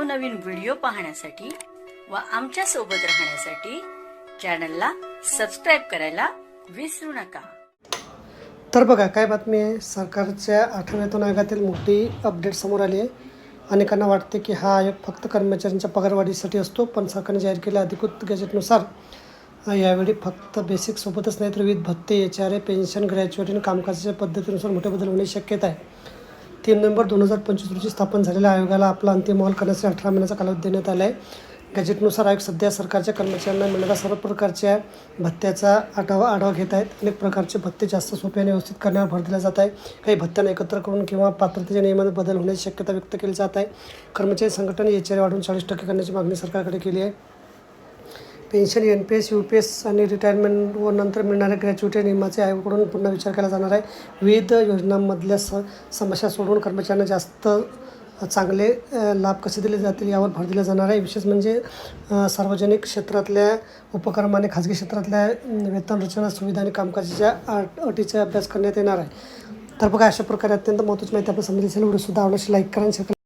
नवनवीन व्हिडिओ पाहण्यासाठी व आमच्या सोबत राहण्यासाठी चॅनलला सबस्क्राइब करायला विसरू नका। तर बघा काय बातमी आहे, सरकारच्या 8व्या वेतन आयोगातील मोठी अपडेट समोर आली आहे। अनेकांना वाटते की हा आयोग फक्त कर्मचाऱ्यांच्या पगारवाढीसाठी असतो, पण सरकारने जाहीर केलेल्या अधिकृत गॅजेटनुसार यावेळी फक्त बेसिक सोबतच नाही तर विविध भत्ते, HRA, पेन्शन, ग्रॅज्युएटी आणि कामकाजाच्या पद्धतीनुसार मोठे बदल होण्याची शक्यता आहे। 3 नोव्हेंबर 2025 रोजी स्थापन झालेल्या आयोगाला आपला अंतिम अहवाल करण्यासाठी 18 महिन्याचा कालावधी देण्यात आला आहे। गॅजेटनुसार आयोग सध्या सरकारच्या कर्मचाऱ्यांना मिळणाऱ्या सर्व प्रकारच्या भत्त्याचा आढावा घेत आहेत। अनेक प्रकारचे भत्ते जास्त सोपे आणि व्यवस्थित करण्यावर भर दिला जात आहे। काही भत्त्यांना एकत्र करून किंवा पात्रतेच्या नियमात बदल होण्याची शक्यता व्यक्त केली जात आहे। कर्मचारी संघटनेने HRA वाढवून 40% करण्याची मागणी सरकारकडे केली आहे। पेन्शन, NPS, UPS आणि रिटायरमेंट व नंतर मिळणाऱ्या ग्रॅज्युएटी नियमाचे आयोगाकडून पुन्हा विचार केला जाणार आहे। विविध योजनांमधल्या समस्या सोडवून कर्मचाऱ्यांना जास्त चांगले लाभ कसे दिले जातील यावर भर दिला जाणार आहे। विशेष म्हणजे सार्वजनिक क्षेत्रातल्या उपक्रम आणि खाजगी क्षेत्रातल्या वेतन रचना, सुविधा आणि कामकाजाच्या अटीचा अभ्यास करण्यात येणार आहे। तर बघा, अशा प्रकारे अत्यंत महत्त्वाची माहिती आपण समजली असेल। व्हिडिओ सुद्धा आवडल्यास लाईक करा आणि शेअर करा।